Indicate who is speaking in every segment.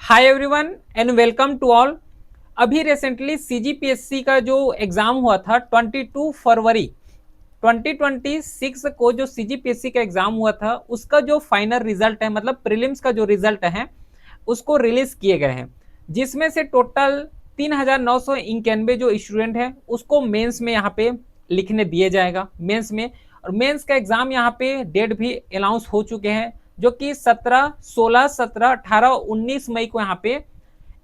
Speaker 1: Hi everyone and welcome to all. अभी recently CGPSC का जो एग्जाम हुआ था 22 फरवरी 2026 को जो सीजीपीएससी का एग्जाम हुआ था उसका जो फाइनल रिजल्ट है, मतलब प्रीलिम्स का जो रिजल्ट है उसको रिलीज किए गए हैं, जिसमें से टोटल 3991 जो स्टूडेंट है उसको मेंस में यहाँ पे लिखने दिए जाएगा मेंस में। और मेंस का एग्जाम यहाँ पे डेट भी अनाउंस हो चुके हैं, जो कि 17, 16, 17, 18, 19 मई को यहाँ पे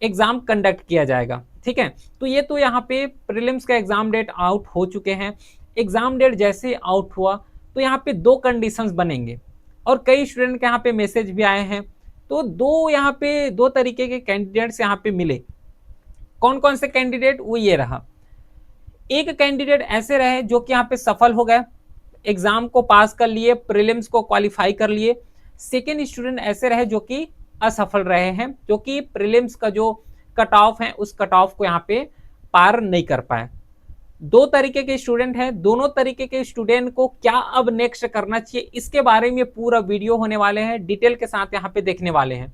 Speaker 1: एग्जाम कंडक्ट किया जाएगा। ठीक है, तो ये तो यहाँ पे प्रीलिम्स का एग्जाम डेट आउट हो चुके हैं। एग्जाम डेट जैसे आउट हुआ तो यहाँ पे दो कंडीशंस बनेंगे और कई स्टूडेंट के यहाँ पे मैसेज भी आए हैं। तो यहाँ पे दो तरीके के कैंडिडेट्स यहाँ पे मिले। कौन कौन से कैंडिडेट, वो ये रहा। एक कैंडिडेट ऐसे रहे जो कि यहाँ पे सफल हो गए, एग्जाम को पास कर लिए, प्रीलिम्स को क्वालिफाई कर लिए। सेकेंड स्टूडेंट ऐसे रहे जो कि असफल रहे हैं, जो कि प्रीलिम्स का जो कट ऑफ है उस कट ऑफ को यहाँ पे पार नहीं कर पाए। दो तरीके के स्टूडेंट हैं, दोनों तरीके के स्टूडेंट को क्या अब नेक्स्ट करना चाहिए इसके बारे में पूरा वीडियो होने वाले हैं, डिटेल के साथ यहाँ पे देखने वाले हैं।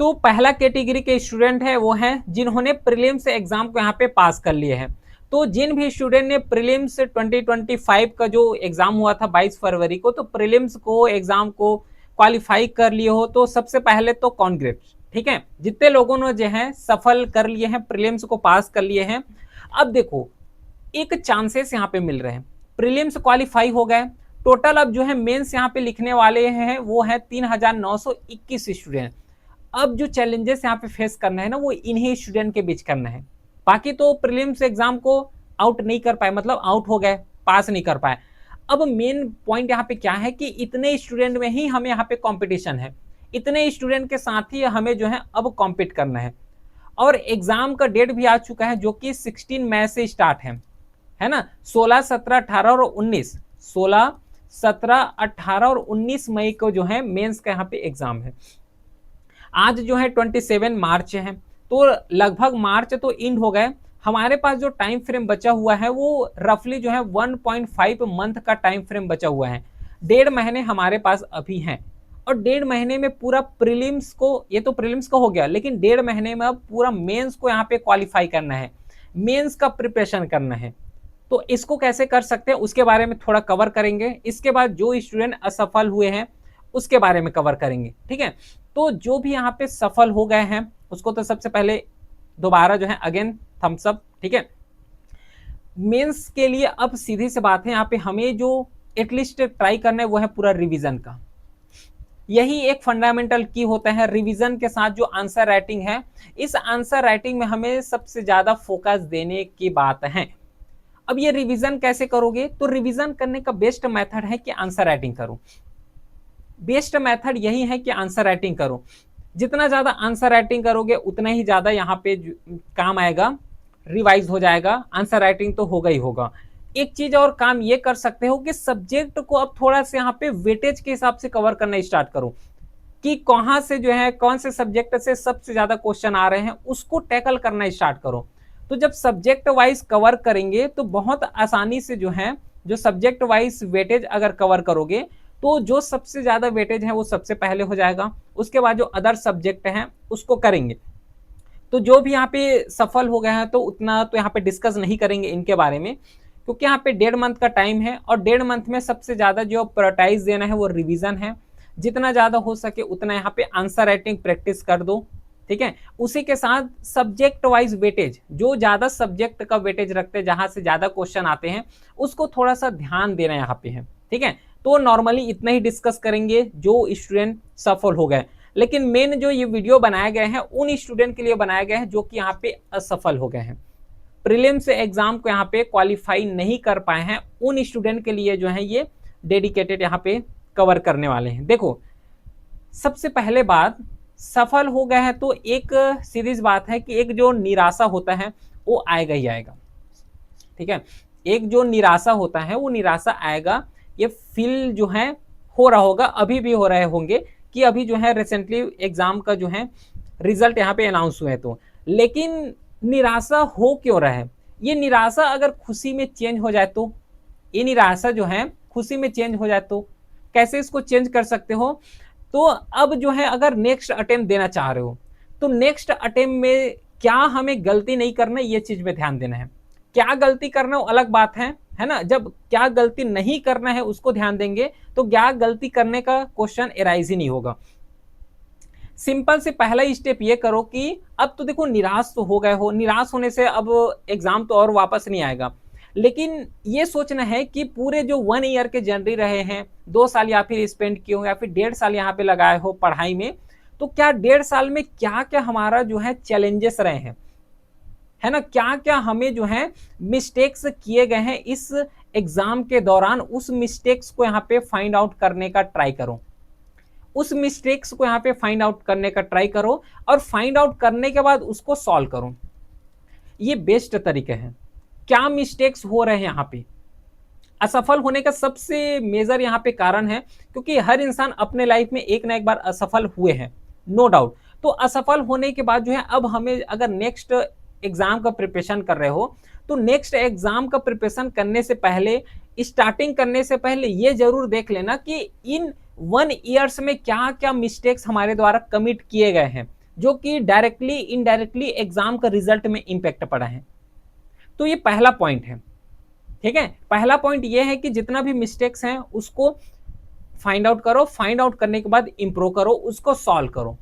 Speaker 1: तो पहला कैटेगरी के स्टूडेंट है वो हैं जिन्होंने प्रीलिम्स एग्जाम को यहाँ पे पास कर लिए हैं। तो जिन भी स्टूडेंट ने प्रीलिम्स 2025 का जो एग्जाम हुआ था 22 फरवरी को, तो प्रीलिम्स को एग्जाम को क्वालिफाई कर लिए हो तो सबसे पहले तो कॉन्ग्रेट्स। ठीक है, जितने लोगों ने जो है सफल कर लिए हैं, प्रीलिम्स को पास कर लिए हैं। अब देखो, एक चांसेस यहाँ पे मिल रहे हैं। प्रीलिम्स क्वालिफाई हो गए, टोटल अब जो है मेंस यहाँ पे लिखने वाले हैं वो है 3921 स्टूडेंट। अब जो चैलेंजेस यहाँ पे फेस करना है ना, वो इन्हीं स्टूडेंट के बीच करना है। बाकी तो प्रीलिम्स एग्जाम को आउट नहीं कर पाए, मतलब आउट हो गए, पास नहीं कर पाए। अब मेन पॉइंट यहाँ पे क्या है कि इतने स्टूडेंट में ही हमें यहाँ पे कंपटीशन है, इतने स्टूडेंट के साथ ही हमें जो है अब कॉम्पीट करना है। और एग्जाम का डेट भी आ चुका है जो कि 16 मई से स्टार्ट है ना। 16, 17, 18 और 19, 16, 17, 18 और 19 मई को जो है मेंस का यहाँ पे एग्जाम है। आज जो है 27 मार्च है, तो लगभग मार्च तो इंड हो गए। हमारे पास जो टाइम फ्रेम बचा हुआ है वो रफली जो है 1.5 मंथ का टाइम फ्रेम बचा हुआ है। 1.5 महीने हमारे पास अभी हैं, और 1.5 महीने में पूरा प्रीलिम्स को, ये तो प्रीलिम्स का हो गया, लेकिन 1.5 महीने में अब पूरा मेंस को यहाँ पे क्वालिफाई करना है, मेंस का प्रिपरेशन करना है। तो इसको कैसे कर सकते हैं उसके बारे में थोड़ा कवर करेंगे। इसके बाद जो स्टूडेंट असफल हुए हैं उसके बारे में कवर करेंगे। ठीक है, तो जो भी यहाँ पे सफल हो गए हैं उसको तो सबसे पहले दोबारा जो है अगेन थम्स अप। ठीक है, मेंस के लिए अब सीधी सी बात है, यहाँ पे हमें जो एटलीस्ट ट्राई करना है वो है पूरा रिवीजन का। यही एक फंडामेंटल की होता है, रिवीजन के साथ जो आंसर राइटिंग है, इस आंसर राइटिंग में हमें सबसे ज्यादा फोकस देने की बात है। अब ये रिवीजन कैसे करोगे, तो रिवीजन करने का बेस्ट मेथड है कि आंसर राइटिंग करो। बेस्ट मेथड यही है कि आंसर राइटिंग करो। जितना ज्यादा आंसर राइटिंग करोगे उतना ही ज्यादा यहाँ पे काम आएगा, रिवाइज हो जाएगा। आंसर राइटिंग तो होगा ही होगा। एक चीज और काम ये कर सकते हो कि सब्जेक्ट को अब थोड़ा सा यहाँ पे वेटेज के हिसाब से कवर करना स्टार्ट करो, कि कहाँ से जो है कौन से सब्जेक्ट से सबसे ज्यादा क्वेश्चन आ रहे हैं उसको टैकल करना स्टार्ट करो। तो जब सब्जेक्ट वाइज कवर करेंगे तो बहुत आसानी से जो है, जो सब्जेक्ट वाइज वेटेज अगर कवर करोगे तो जो सबसे ज्यादा वेटेज है वो सबसे पहले हो जाएगा, उसके बाद जो अदर सब्जेक्ट हैं उसको करेंगे। तो जो भी यहाँ पे सफल हो गए हैं तो उतना तो यहाँ पे डिस्कस नहीं करेंगे इनके बारे में, क्योंकि यहाँ पे 1.5 मंथ का टाइम है, और 1.5 मंथ में सबसे ज्यादा जो प्रायोरिटाइज देना है वो रिवीजन है। जितना ज्यादा हो सके उतना यहाँ पे आंसर राइटिंग प्रैक्टिस कर दो। ठीक है, उसी के साथ सब्जेक्ट वाइज वेटेज, जो ज्यादा सब्जेक्ट का वेटेज रखते हैं, जहां से ज्यादा क्वेश्चन आते हैं उसको थोड़ा सा ध्यान देना यहाँ पे है। ठीक है, तो नॉर्मली इतना ही डिस्कस करेंगे जो स्टूडेंट सफल हो गए, लेकिन मेन जो ये वीडियो बनाए गए हैं उन स्टूडेंट के लिए बनाए गए हैं जो कि यहाँ पे असफल हो गए हैं, प्रीलिम्स एग्जाम को यहाँ पे क्वालिफाई नहीं कर पाए हैं। उन स्टूडेंट के लिए जो है ये डेडिकेटेड यहाँ पे कवर करने वाले हैं। देखो, सबसे पहले बात, सफल हो गए हैं तो एक सीरीज बात है कि एक जो निराशा होता है वो आएगा ही आएगा। ठीक है, एक जो निराशा होता है वो निराशा आएगा। ये फील जो है हो रहा होगा, अभी भी हो रहे होंगे कि अभी जो है रिसेंटली एग्जाम का जो है रिजल्ट यहाँ पे अनाउंस हुए, तो लेकिन निराशा हो क्यों रहा है? ये निराशा अगर खुशी में चेंज हो जाए तो, ये निराशा जो है खुशी में चेंज हो जाए तो कैसे इसको चेंज कर सकते हो? तो अब जो है अगर नेक्स्ट अटेम्प्ट देना चाह रहे हो तो नेक्स्ट अटेम्प्ट में क्या हमें गलती नहीं करना, ये चीज में ध्यान देना है। क्या गलती करना वो अलग बात है ना। जब क्या गलती नहीं करना है उसको ध्यान देंगे तो क्या गलती करने का क्वेश्चन एराइज ही नहीं होगा। सिंपल से पहला स्टेप ये करो कि अब तो देखो निराश तो हो गए हो, निराश होने से अब एग्जाम तो और वापस नहीं आएगा, लेकिन ये सोचना है कि पूरे जो 1 ईयर के जर्नी रहे हैं, 2 साल या फिर स्पेंड किए हो या फिर 1.5 साल यहाँ पे लगाए हो पढ़ाई में, तो क्या 1.5 साल में क्या क्या हमारा जो है चैलेंजेस रहे हैं, है ना, क्या क्या हमें जो है मिस्टेक्स किए गए हैं इस एग्जाम के दौरान, उस मिस्टेक्स को यहाँ पे फाइंड आउट करने का ट्राई करो। उस मिस्टेक्स को यहाँ पे फाइंड आउट करने का ट्राई करो और फाइंड आउट करने के बाद उसको सॉल्व करो। ये बेस्ट तरीके हैं। क्या मिस्टेक्स हो रहे हैं यहाँ पे, असफल होने का सबसे मेजर यहाँ पे कारण है, क्योंकि हर इंसान अपने लाइफ में एक ना एक बार असफल हुए हैं, नो डाउट। तो असफल होने के बाद जो है अब हमें अगर नेक्स्ट एग्जाम का प्रिपरेशन कर रहे हो तो नेक्स्ट एग्जाम का प्रिपरेशन करने से पहले, स्टार्टिंग करने से पहले ये जरूर देख लेना कि इन 1 ईयर्स में क्या क्या मिस्टेक्स हमारे द्वारा कमिट किए गए हैं जो कि डायरेक्टली इनडायरेक्टली एग्जाम का रिजल्ट में इंपैक्ट पड़ा है। तो ये पहला पॉइंट है, ठीक है। पहला पॉइंट ये है कि जितना भी मिस्टेक्स हैं उसको फाइंड आउट करो, फाइंड आउट करने के बाद इंप्रूव करो, उसको सॉल्व करो।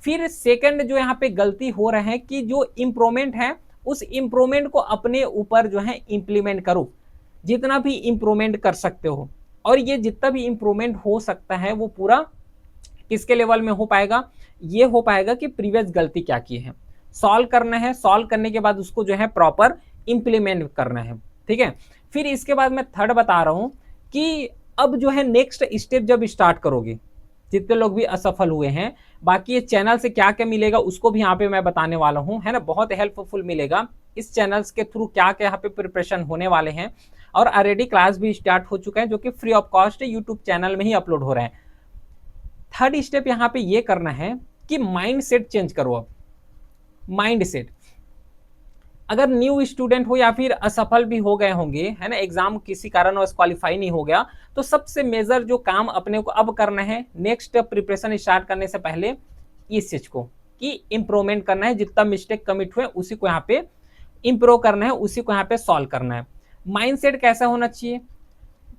Speaker 1: फिर सेकंड जो यहाँ पे गलती हो रहा है कि जो इंप्रूवमेंट है उस इंप्रूवमेंट को अपने ऊपर जो है इंप्लीमेंट करो, जितना भी इंप्रूवमेंट कर सकते हो। और ये जितना भी इंप्रूवमेंट हो सकता है वो पूरा किसके लेवल में हो पाएगा, ये हो पाएगा कि प्रीवियस गलती क्या की है, सॉल्व करना है, सॉल्व करने के बाद उसको जो है प्रॉपर इंप्लीमेंट करना है, ठीक है। फिर इसके बाद मैं थर्ड बता रहा हूं कि अब जो है नेक्स्ट स्टेप जब स्टार्ट करोगे, जितने लोग भी असफल हुए हैं, बाकी ये चैनल से क्या क्या मिलेगा उसको भी यहाँ पे मैं बताने वाला हूँ, है ना, बहुत हेल्पफुल मिलेगा इस चैनल्स के थ्रू, क्या क्या यहाँ पे प्रिपरेशन होने वाले हैं। और ऑलरेडी क्लास भी स्टार्ट हो चुका है जो कि free of cost YouTube channel में ही अपलोड हो रहा है। थर्ड स्टेप यहाँ पे ये करना है कि माइंड सेट चेंज करो। अब माइंड सेट, अगर न्यू स्टूडेंट हो या फिर असफल भी हो गए होंगे, है ना, एग्जाम किसी कारणवश क्वालिफाई नहीं हो गया, तो सबसे मेजर जो काम अपने को अब करना है नेक्स्ट प्रिपरेशन स्टार्ट करने से पहले, इस चीज को कि इंप्रूवमेंट करना है, जितना मिस्टेक कमिट हुए उसी को यहाँ पे इंप्रूव करना है, उसी को यहाँ पे सॉल्व करना है। माइंडसेट कैसा होना चाहिए,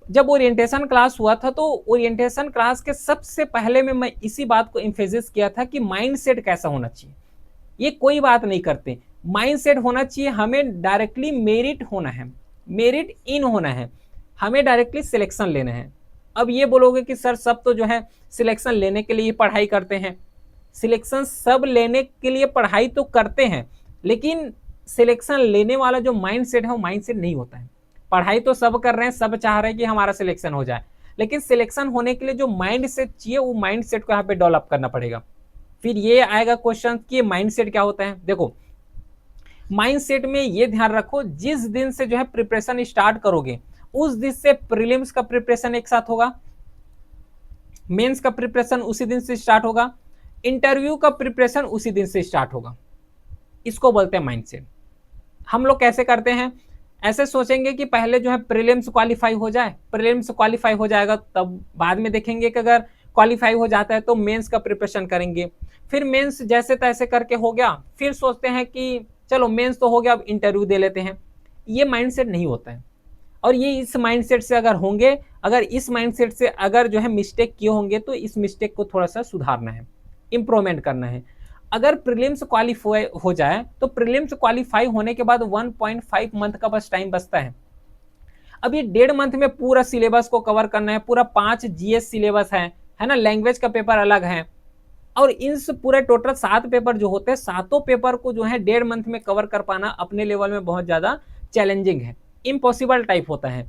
Speaker 1: जब ओरिएंटेशन क्लास हुआ था तो ओरिएंटेशन क्लास के सबसे पहले में मैं इसी बात को एम्फेसिस किया था कि माइंडसेट कैसा होना चाहिए। ये कोई बात नहीं करते, माइंडसेट होना चाहिए हमें डायरेक्टली मेरिट होना है, मेरिट इन होना है, हमें डायरेक्टली सिलेक्शन लेना है। अब ये बोलोगे कि सर सब तो जो है सिलेक्शन लेने के लिए पढ़ाई करते हैं, सिलेक्शन सब लेने के लिए पढ़ाई तो करते हैं, लेकिन सिलेक्शन लेने वाला जो माइंडसेट है वो माइंडसेट नहीं होता है। पढ़ाई तो सब कर रहे हैं, सब चाह रहे हैं कि हमारा सिलेक्शन हो जाए, लेकिन सिलेक्शन होने के लिए जो माइंडसेट चाहिए वो माइंडसेट को यहाँ पे डेवलप करना पड़ेगा। फिर ये आएगा क्वेश्चन कि ये माइंडसेट क्या होता है। देखो माइंडसेट में ये ध्यान रखो, जिस दिन से जो है प्रिपरेशन स्टार्ट करोगे उस दिन से प्रीलिम्स का प्रिपरेशन एक साथ होगा, मेंस का प्रिपरेशन उसी दिन से स्टार्ट होगा, इंटरव्यू का प्रिपरेशन उसी दिन से स्टार्ट होगा। इसको बोलते हैं माइंडसेट। हम लोग कैसे करते हैं, ऐसे सोचेंगे कि पहले जो है प्रीलिम्स क्वालिफाई हो जाए, प्रीलिम्स क्वालिफाई हो जाएगा तब बाद में देखेंगे कि अगर क्वालिफाई हो जाता है तो मेंस का प्रिपरेशन करेंगे, फिर मेंस जैसे तैसे करके हो गया, फिर सोचते हैं कि चलो मेंस तो हो गया अब इंटरव्यू दे लेते हैं। ये माइंडसेट नहीं होता है। और ये इस माइंडसेट से अगर होंगे, अगर इस माइंडसेट से अगर जो है मिस्टेक किए होंगे तो इस मिस्टेक को थोड़ा सा सुधारना है, इंप्रूवमेंट करना है। अगर प्रीलिम्स क्वालिफाई हो जाए तो प्रीलिम्स क्वालिफाई होने के बाद 1.5 मंथ का बस टाइम बचता है। अब ये 1.5 मंथ में पूरा सिलेबस को कवर करना है, पूरा 5 जीएस सिलेबस है ना, लैंग्वेज का पेपर अलग है, और इन पूरे टोटल 7 पेपर जो होते हैं, सातों पेपर को जो है 1.5 मंथ में कवर कर पाना अपने लेवल में बहुत ज्यादा चैलेंजिंग है, इम्पॉसिबल टाइप होता है।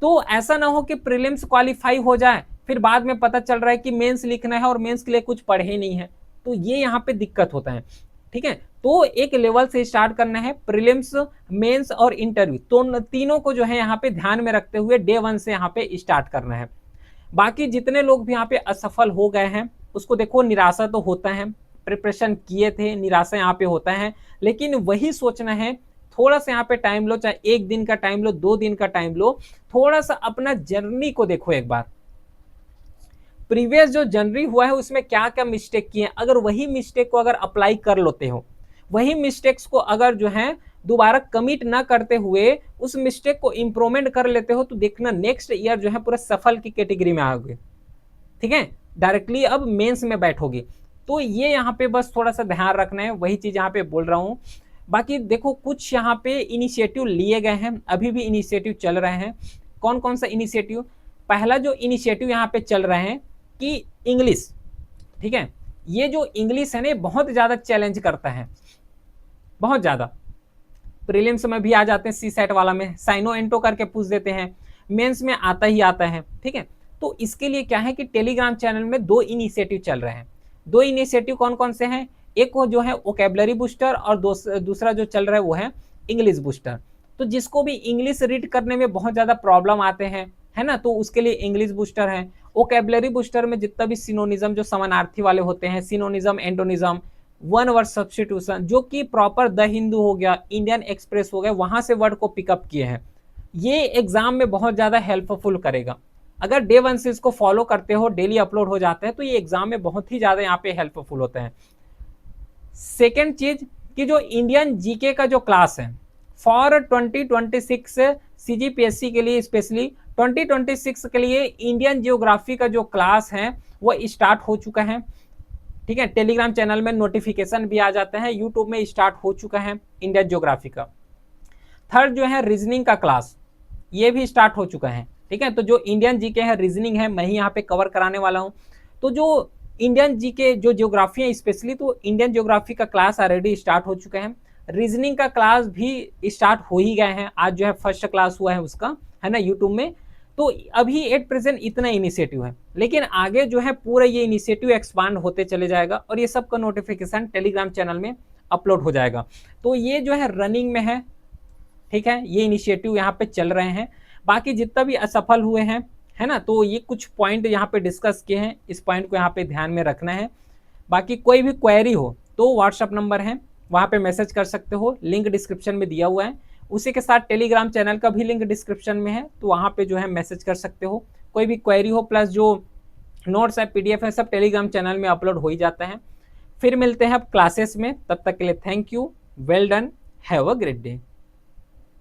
Speaker 1: तो ऐसा ना हो कि प्रीलिम्स क्वालिफाई हो जाए फिर बाद में पता चल रहा है कि मेंस लिखना है और मेंस के लिए कुछ पढ़े ही नहीं है, तो ये यहाँ पे दिक्कत होता है, ठीक है। तो एक लेवल से स्टार्ट करना है, प्रीलिम्स, मेंस और इंटरव्यू, तो तीनों को जो है यहाँ पे ध्यान में रखते हुए डे 1 से यहाँ पे स्टार्ट करना है। बाकी जितने लोग भी यहाँ पे असफल हो गए हैं उसको देखो, निराशा तो होता है, प्रिपरेशन किए थे, निराशा यहाँ पे होता है, लेकिन वही सोचना है, थोड़ा सा यहाँ पे टाइम लो, चाहे 1 दिन का टाइम लो, 2 दिन का टाइम लो, थोड़ा सा अपना जर्नी को देखो एक बार, प्रीवियस जो जनवरी हुआ है उसमें क्या क्या मिस्टेक किए हैं, अगर वही मिस्टेक को अगर अप्लाई कर लेते हो, वही मिस्टेक्स को अगर जो है दोबारा कमिट ना करते हुए उस मिस्टेक को इंप्रूवमेंट कर लेते हो, तो देखना नेक्स्ट ईयर जो है पूरा सफल की कैटेगरी में आओगे। ठीक है, डायरेक्टली अब मेंस में बैठोगे। तो ये यहाँ पे बस थोड़ा सा ध्यान रखना है, वही चीज यहाँ पे बोल रहा हूँ। बाकी देखो कुछ यहाँ पे इनिशिएटिव लिए गए हैं, अभी भी इनिशिएटिव चल रहे हैं। कौन कौन सा इनिशिएटिव? पहला जो इनिशिएटिव यहाँ पे चल रहे हैं कि इंग्लिश, ठीक है, ये जो इंग्लिश है ना बहुत ज्यादा चैलेंज करता है, बहुत ज्यादा। प्रीलिम्स में भी आ जाते हैं, सी सेट वाला में साइनो एंटो करके पूछ देते हैं, मेंस में आता ही आता है। ठीक है, तो इसके लिए क्या है कि टेलीग्राम चैनल में 2 इनिशिएटिव चल रहे हैं। 2 इनिशिएटिव कौन कौन से हैं? एक वो जो है वोकैबुलरी बूस्टर, और दूसरा जो चल रहा है वो है इंग्लिश बूस्टर। तो जिसको भी इंग्लिश रीड करने में बहुत ज्यादा प्रॉब्लम आते हैं, है ना, तो उसके लिए इंग्लिश बूस्टर है। वोकैबुलरी बूस्टर में जितना भी सिनोनिज्म जो समानार्थी वाले होते हैं, सिनोनिज्म, एंटोनिज्म, वन वर्ड सब्स्टिट्यूशन, जो कि प्रॉपर द हिंदू हो गया, इंडियन एक्सप्रेस हो गया, वहां से वर्ड को पिकअप किए हैं, ये एग्जाम में बहुत ज्यादा हेल्पफुल करेगा। अगर डे 1 से इसको फॉलो करते हो, डेली अपलोड हो जाता है, तो ये एग्जाम में बहुत ही ज्यादा यहाँ पे हेल्पफुल होते हैं। सेकेंड चीज कि जो इंडियन जीके का जो क्लास है फॉर 2026 सीजीपीएससी के लिए, स्पेशली 2026 के लिए इंडियन जियोग्राफी का जो क्लास है वो स्टार्ट हो चुका है। ठीक है, टेलीग्राम चैनल में नोटिफिकेशन भी आ जाते हैं, यूट्यूब में स्टार्ट हो चुका है इंडियन ज्योग्राफी का। थर्ड जो है रीजनिंग का क्लास, ये भी स्टार्ट हो चुका है। ठीक है, तो जो इंडियन जीके है, रीजनिंग है, मैं ही यहाँ पे कवर कराने वाला हूँ। तो जो इंडियन जीके जो ज्योग्राफी है स्पेशली, तो इंडियन ज्योग्राफी का क्लास ऑलरेडी स्टार्ट हो चुका है। रीजनिंग का क्लास भी स्टार्ट हो ही गए हैं, आज जो है फर्स्ट क्लास हुआ है उसका, है ना, यूट्यूब में। तो अभी एट प्रेजेंट इतना इनिशिएटिव है, लेकिन आगे जो है पूरा ये इनिशिएटिव एक्सपांड होते चले जाएगा और ये सब का नोटिफिकेशन टेलीग्राम चैनल में अपलोड हो जाएगा। तो ये जो है रनिंग में है। ठीक है, ये इनिशिएटिव यहाँ पे चल रहे हैं। बाकी जितना भी असफल हुए हैं, है ना, तो ये कुछ पॉइंट यहाँ पे डिस्कस किए हैं, इस पॉइंट को यहाँ पे ध्यान में रखना है। बाकी कोई भी क्वेरी हो तो व्हाट्सअप नंबर है, वहाँ पे मैसेज कर सकते हो, लिंक डिस्क्रिप्शन में दिया हुआ है। उसी के साथ टेलीग्राम चैनल का भी लिंक डिस्क्रिप्शन में है, तो वहाँ पे जो है मैसेज कर सकते हो। कोई भी क्वेरी हो, प्लस जो नोट्स है, पीडीएफ है, सब टेलीग्राम चैनल में अपलोड हो ही जाता है। फिर मिलते हैं अब क्लासेस में, तब तक के लिए thank you, well done, have a great day.